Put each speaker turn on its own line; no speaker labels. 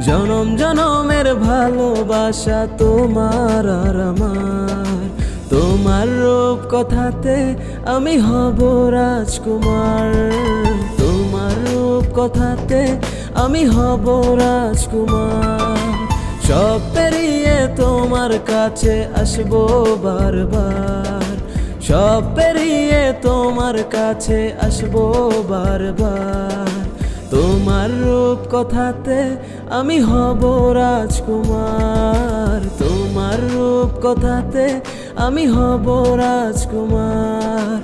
জনম জনমের ভালোবাসা তোমার আর আমার, তোমার রূপ কথাতে আমি হব রাজকুমার, তোমার রূপ কথাতে আমি হব রাজকুমার। সব পেরিয়ে তোমার কাছে আসবো বারবার, সব পেরিয়ে তোমার কাছে আসবো বারবার। তোমার রূপ কথাতে আমি হব রাজকুমার, তোমার রূপ কথাতে আমি হব রাজকুমার।